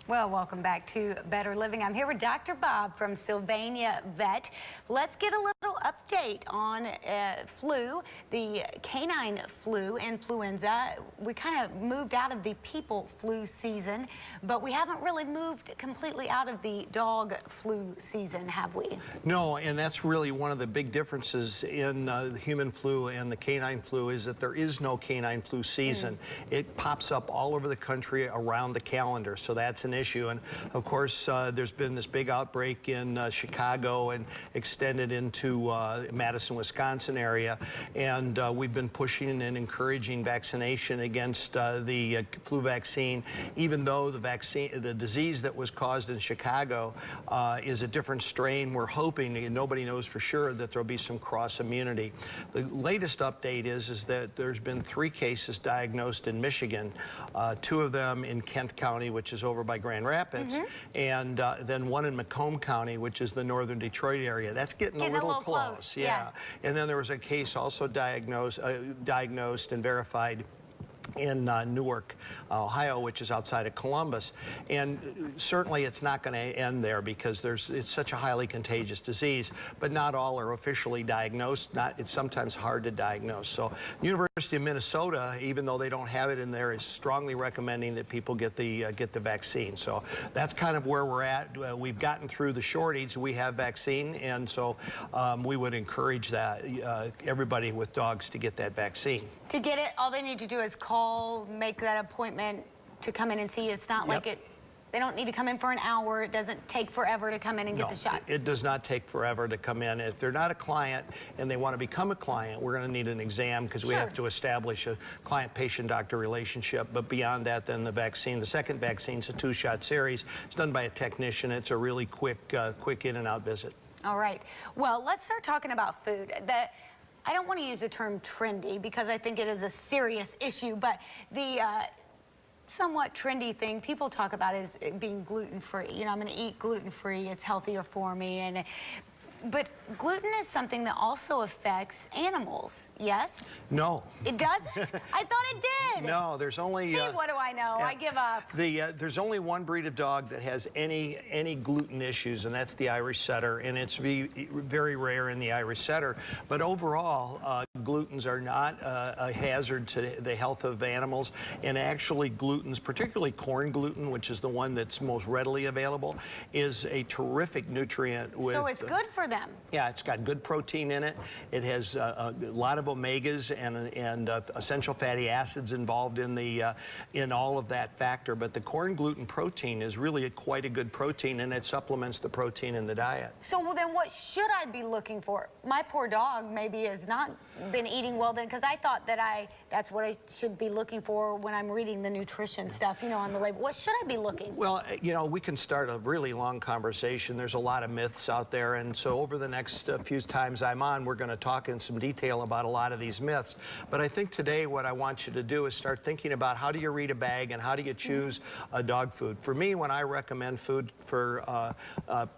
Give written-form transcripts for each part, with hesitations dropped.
Well, welcome back to Better Living. I'm here with Dr. Bob from Sylvania Vet. Let's get a little update on flu, the canine flu, influenza. We kind of moved out of the people flu season, but we haven't really moved completely out of the dog flu season, have we? No, and that's really one of the big differences in the human flu and the canine flu is that there is no canine flu season. It pops up all over the country around the calendar, so that's an issue. And of course, there's been this big outbreak in Chicago and extended into Madison, Wisconsin area, and we've been pushing and encouraging vaccination against the flu vaccine, even though the disease that was caused in Chicago is a different strain. We're hoping, and nobody knows for sure, that there'll be some cross immunity. The latest update is that there's been 3 cases diagnosed in Michigan, 2 of them in Kent County, which is over by Grand Rapids, and then 1 in Macomb County, which is the northern Detroit area. That's getting a little close. Yeah. And then there was a case also diagnosed and verified in Newark, Ohio, which is outside of Columbus. And certainly it's not going to end there because it's such a highly contagious disease, but not all are officially diagnosed. It's sometimes hard to diagnose. So University of Minnesota, even though they don't have it in there, is strongly recommending that people get the vaccine. So that's kind of where we're at. We've gotten through the shortage. We have vaccine, and so we would encourage that everybody with dogs to get that vaccine. To get it, all they need to do is call, make that appointment to come in and see you. It's not like they don't need to come in for an hour. It doesn't take forever to come in and get the shot. It does not take forever to come in. If they're not a client and they want to become a client, we're going to need an exam because we have to establish a client-patient-doctor relationship. But beyond that, then the vaccine, the second vaccine is a 2-shot series. It's done by a technician. It's a really quick in and out visit. All right. Well, let's start talking about food. I don't want to use the term trendy because I think it is a serious issue, but the somewhat trendy thing people talk about is being gluten-free. You know, I'm going to eat gluten-free, it's healthier for me. But gluten is something that also affects animals, yes? No. It doesn't? I thought it did. No, there's only... See, what do I know? I give up. There's only one breed of dog that has any gluten issues, and that's the Irish Setter, and it's very rare in the Irish Setter. But overall, glutens are not a hazard to the health of animals, and actually glutens, particularly corn gluten, which is the one that's most readily available, is a terrific nutrient. So it's good for them. Yeah, it's got good protein in it. It has a lot of omegas and essential fatty acids involved in all of that factor. But the corn gluten protein is really quite a good protein, and it supplements the protein in the diet. So then what should I be looking for? My poor dog maybe has not been eating well then, because I thought that that's what I should be looking for when I'm reading the nutrition stuff, you know, on the label. What should I be looking for? Well, you know, we can start a really long conversation. There's a lot of myths out there, and so over the next few times I'm on, we're going to talk in some detail about a lot of these myths. But I think today what I want you to do is start thinking about how do you read a bag and how do you choose a dog food. For me, when I recommend food for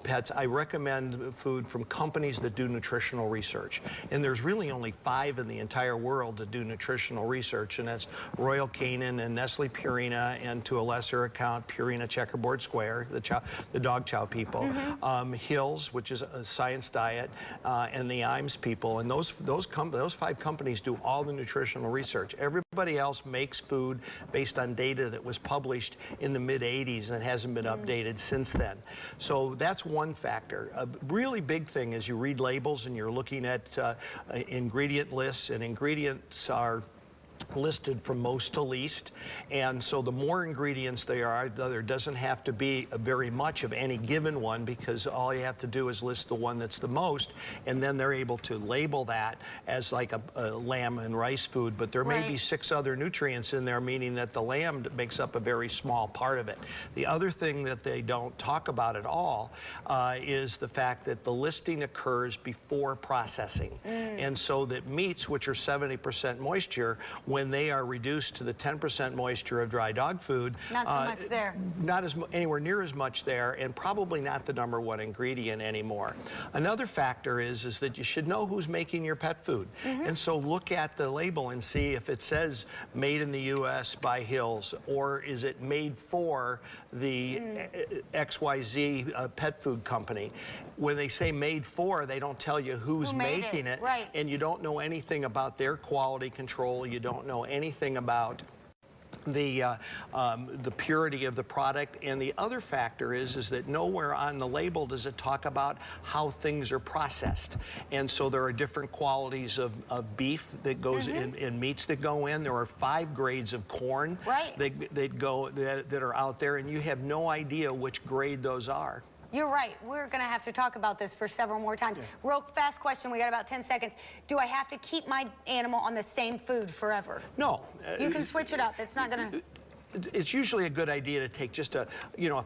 pets, I recommend food from companies that do nutritional research. And there's really only 5 in the entire world that do nutritional research, and that's Royal Canin and Nestle Purina, and to a lesser account, Purina Checkerboard Square, the dog chow people, Hills, which is a Science Diet, and the IMS people, and those 5 companies do all the nutritional research. Everybody else makes food based on data that was published in the mid-'80s and hasn't been updated since then. So that's one factor. A really big thing is you read labels and you're looking at ingredient lists, and ingredients are listed from most to least, and so the more ingredients there doesn't have to be very much of any given one, because all you have to do is list the one that's the most, and then they're able to label that as like a lamb and rice food, but there may be 6 other nutrients in there, meaning that the lamb makes up a very small part of it. The other thing that they don't talk about at all is the fact that the listing occurs before processing, and so that meats, which are 70% moisture, when when they are reduced to the 10% moisture of dry dog food, not so much there. Not anywhere near as much there, and probably not the #1 ingredient anymore. Another factor is that you should know who's making your pet food. And so look at the label and see if it says made in the U.S. by Hills, or is it made for the XYZ pet food company. When they say made for, they don't tell you who's making it. Right. And you don't know anything about their quality control. You don't know anything about the purity of the product. And the other factor is that nowhere on the label does it talk about how things are processed. And so there are different qualities of beef that goes in meats that go in. There are 5 grades of corn that are out there, and you have no idea which grade those are. You're right. We're going to have to talk about this for several more times. Real fast question. We got about 10 seconds. Do I have to keep my animal on the same food forever? No. You can switch it up. It's not going to... It's usually a good idea to take just a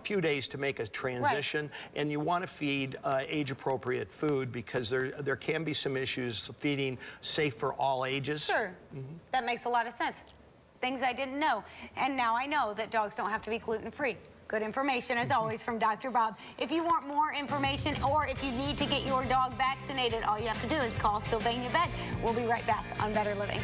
few days to make a transition, and you want to feed age-appropriate food, because there can be some issues feeding safe for all ages. Sure. That makes a lot of sense. Things I didn't know. And now I know that dogs don't have to be gluten-free. Good information, as always, from Dr. Bob. If you want more information, or if you need to get your dog vaccinated, all you have to do is call Sylvania Vet. We'll be right back on Better Living.